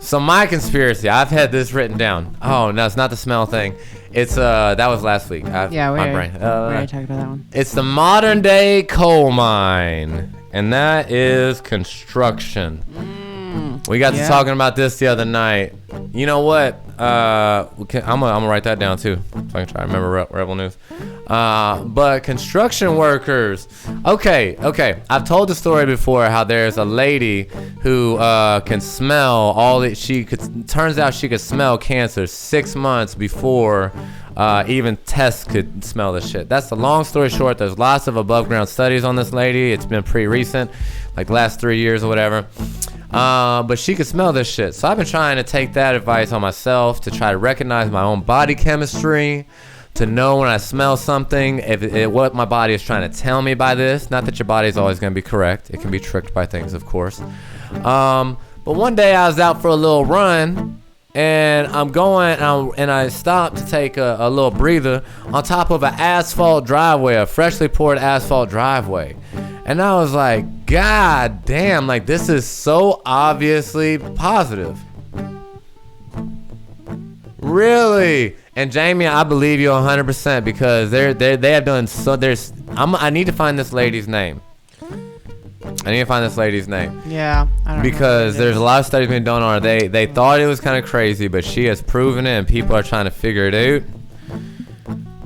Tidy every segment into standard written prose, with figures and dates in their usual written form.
So my conspiracy, I've had this written down. Oh no, it's not the smell thing. It's that was last week. Yeah, we my already brain. talked about that one. It's the modern day coal mine, and that is construction. We got to talking about this the other night. You know what? I'm gonna write that down too, so I can try to remember Rebel News. But construction workers. Okay. I've told the story before how there's a lady who can smell all that turns out she could smell cancer 6 months before even tests could smell this shit. That's the long story short. There's lots of above ground studies on this lady. It's been pretty recent, like the last 3 years or whatever. But she could smell this shit. So I've been trying to take that advice on myself to try to recognize my own body chemistry, to know when I smell something, what my body is trying to tell me by this. Not that your body is always going to be correct. It can be tricked by things, of course. But one day I was out for a little run, and I'm going, and I stopped to take a little breather on top of an asphalt driveway, a freshly poured asphalt driveway. And I was like, God damn, like this is so obviously positive. Really? And Jamie, I believe you 100% because they have done so. I need to find this lady's name. Yeah, I don't because know there's a lot of studies being done on her. They thought it was kind of crazy, but she has proven it, and people are trying to figure it out.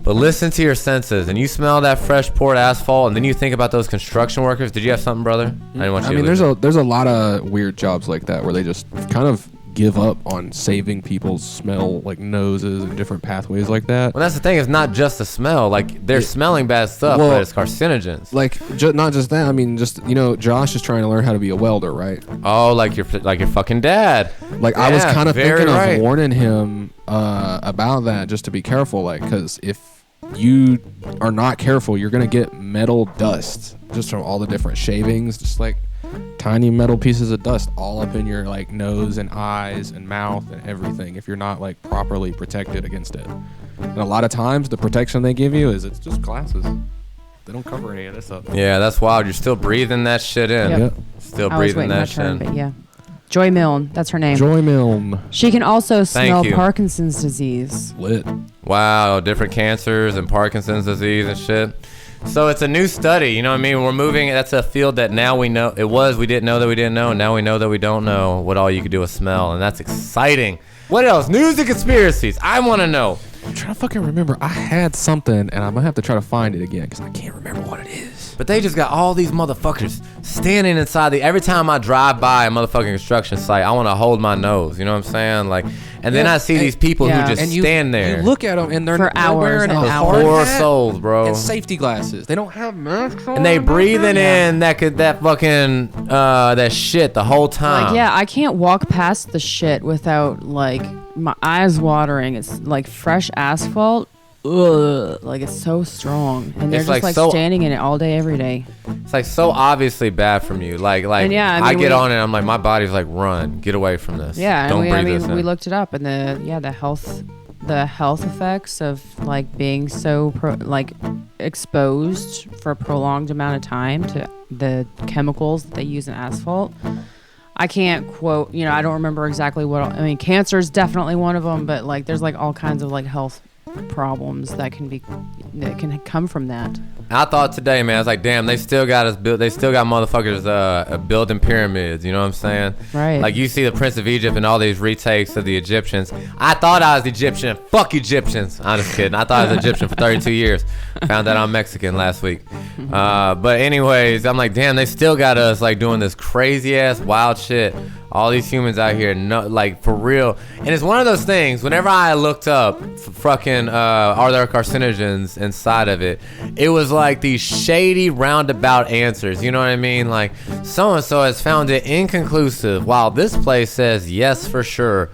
But listen to your senses, and you smell that fresh poured asphalt, and then you think about those construction workers. Did you have something, brother? There's a lot of weird jobs like that where they just kind of give up on saving people's smell, like noses and different pathways like that. Well, that's the thing. It's not just the smell. Like they're smelling bad stuff, but it's carcinogens. Like not just that. I mean, just Josh is trying to learn how to be a welder, right? Oh, like your fucking dad. Like I was kind of thinking of warning him about that, just to be careful, like because if you are not careful, you're gonna get metal dust just from all the different shavings, just like tiny metal pieces of dust all up in your like nose and eyes and mouth and everything if you're not like properly protected against it. And a lot of times the protection they give you is it's just glasses. They don't cover any of this up. Yeah, that's wild. You're still breathing that shit in. Yep. Still breathing that shit in. But yeah. Joy Milne, that's her name. Joy Milne. She can also smell Parkinson's disease. Lit. Wow, different cancers and Parkinson's disease and shit. So it's a new study, you know what I mean? We're moving. That's a field that now we know. We didn't know that we didn't know, and now we know that we don't know what all you could do with smell, and that's exciting. What else? News and conspiracies. I want to know. I'm trying to fucking remember. I had something, and I'm gonna have to try to find it again because I can't remember what it is. But they just got all these motherfuckers standing inside every time I drive by a motherfucking construction site, I want to hold my nose. You know what I'm saying? Like, and then I see these people who just stand there. You look at them, and they're hours wearing and a hours. Poor souls, bro. And safety glasses. They don't have masks on. And they breathing in that fucking that shit the whole time. Like, yeah, I can't walk past the shit without like my eyes watering. It's like fresh asphalt. Ugh, like it's so strong, and they're It's just like standing in it all day, every day. It's like so obviously bad from you. Like and yeah, I get on it, I'm like, my body's like, run, get away from this. Yeah, don't breathe this in. We looked it up, and the health effects of like being so exposed for a prolonged amount of time to the chemicals that they use in asphalt. I can't quote, I don't remember exactly cancer is definitely one of them, but like there's like all kinds of like health problems that can come from that. I thought today, man, I was like, damn, they still got motherfuckers building pyramids, you know what I'm saying? Right. Like you see the Prince of Egypt and all these retakes of the Egyptians. I thought I was Egyptian. Fuck Egyptians. I'm just kidding. I thought I was Egyptian for 32 years. Found out I'm Mexican last week. But anyways, I'm like, damn, they still got us like doing this crazy ass wild shit. All these humans out here, like for real. And it's one of those things, whenever I looked up fucking are there carcinogens inside of it, it was like these shady roundabout answers, you know what I mean? Like so-and-so has found it inconclusive while this place says yes for sure.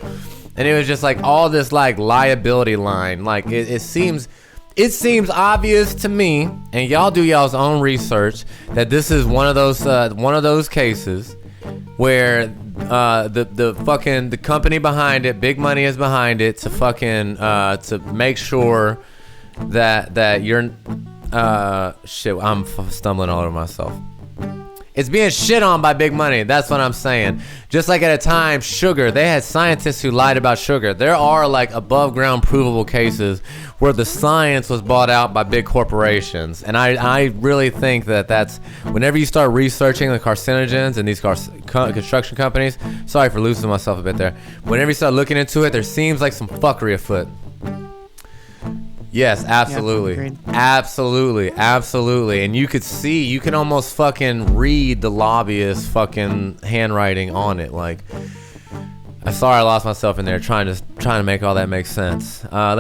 And it was just like all this like liability line. Like it seems obvious to me, and y'all do y'all's own research, that this is one of those cases where the company behind it, big money is behind it to fucking to make sure that you're shit. I'm stumbling all over myself. It's being shit on by big money. That's what I'm saying. Just like at a time, sugar, they had scientists who lied about sugar. There are like above ground provable cases where the science was bought out by big corporations. And I really think that's whenever you start researching the carcinogens and these construction companies, sorry for losing myself a bit there. Whenever you start looking into it, there seems like some fuckery afoot. Yes, absolutely. Absolutely. And you can almost fucking read the lobbyist fucking handwriting on it. Like, I'm sorry I lost myself in there trying to make all that make sense.